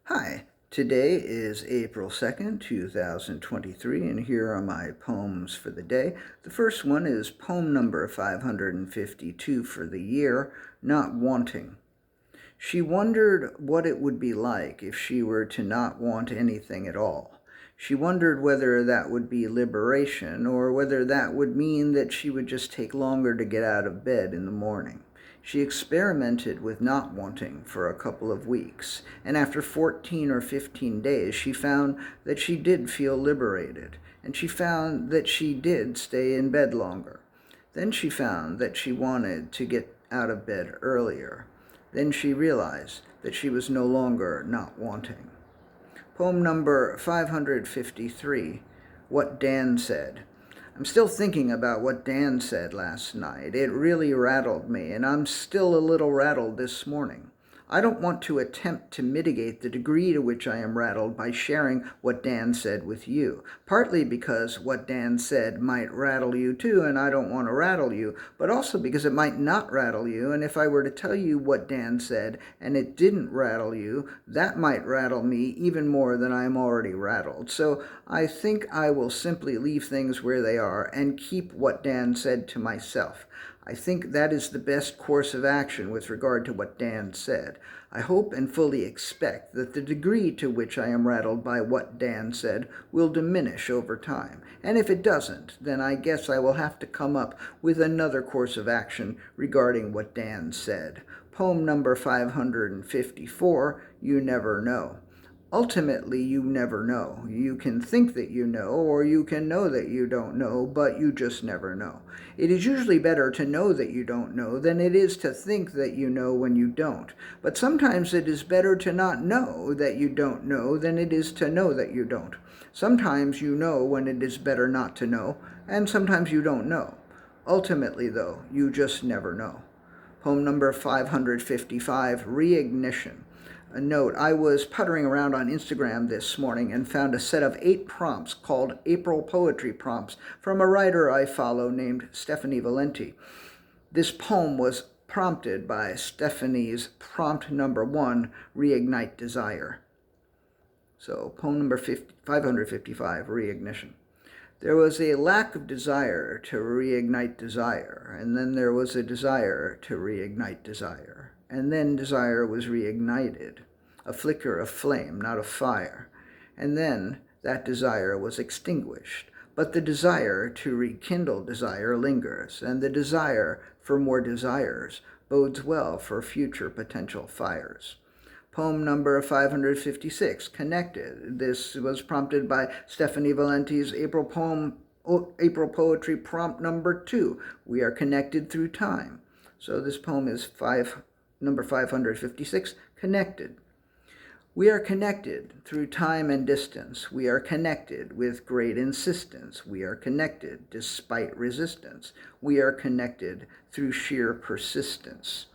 Hi, today is April 2nd, 2023, and here are my poems for the day. The first one is poem number 552 for the year, Not Wanting. She wondered what it would be like if she were to not want anything at all. She wondered whether that would be liberation or whether that would mean that she would just take longer to get out of bed in the morning. She experimented with not wanting for a couple of weeks, and after 14 or 15 days, she found that she did feel liberated, and she found that she did stay in bed longer. Then she found that she wanted to get out of bed earlier. Then she realized that she was no longer not wanting. Poem number 553, What Dan Said. I'm still thinking about what Dan said last night. It really rattled me, and I'm still a little rattled this morning. I don't want to attempt to mitigate the degree to which I am rattled by sharing what Dan said with you, partly because what Dan said might rattle you too, and I don't want to rattle you, but also because it might not rattle you, and if I were to tell you what Dan said and it didn't rattle you, that might rattle me even more than I am already rattled. So I think I will simply leave things where they are and keep what Dan said to myself. I think that is the best course of action with regard to what Dan said. I hope and fully expect that the degree to which I am rattled by what Dan said will diminish over time. And if it doesn't, then I guess I will have to come up with another course of action regarding what Dan said. Poem number 554, You Never Know. Ultimately, you never know. You can think that you know, or you can know that you don't know, but you just never know. It is usually better to know that you don't know than it is to think that you know when you don't. But sometimes it is better to not know that you don't know than it is to know that you don't. Sometimes you know when it is better not to know, and sometimes you don't know. Ultimately, though, you just never know. Poem number 555, Reignition. A note, I was puttering around on Instagram this morning and found a set of 8 prompts called April Poetry Prompts from a writer I follow named Stephanie Valenti. This poem was prompted by Stephanie's prompt number 1, Reignite Desire. So poem number 555, Reignition. There was a lack of desire to reignite desire, and then there was a desire to reignite desire, and then desire was reignited, a flicker of flame, not of fire, and then that desire was extinguished. But the desire to rekindle desire lingers, and the desire for more desires bodes well for future potential fires. Poem number 556, Connected. This was prompted by Stephanie Valenti's April Poetry prompt number 2, We Are Connected Through Time. So this poem is number 556, Connected. We are connected through time and distance. We are connected with great insistence. We are connected despite resistance. We are connected through sheer persistence.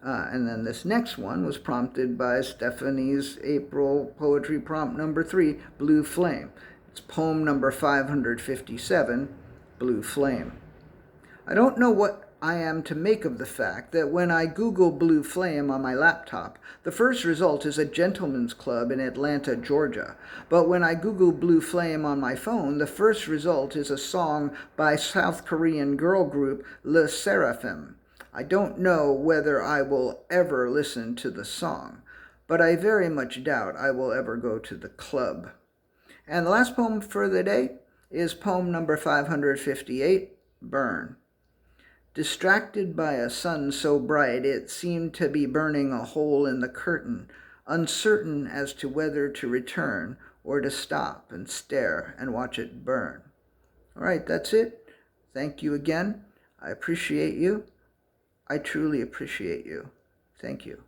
And then this next one was prompted by Stephanie's April Poetry prompt number 3, Blue Flame. It's poem number 557, Blue Flame. I don't know what I am to make of the fact that when I Google Blue Flame on my laptop, the first result is a gentleman's club in Atlanta, Georgia. But when I Google Blue Flame on my phone, the first result is a song by South Korean girl group Le Seraphim. I don't know whether I will ever listen to the song, but I very much doubt I will ever go to the club. And the last poem for the day is poem number 558, Burn. Distracted by a sun so bright it seemed to be burning a hole in the curtain, uncertain as to whether to return or to stop and stare and watch it burn. All right, that's it. Thank you again. I appreciate you. I truly appreciate you. Thank you.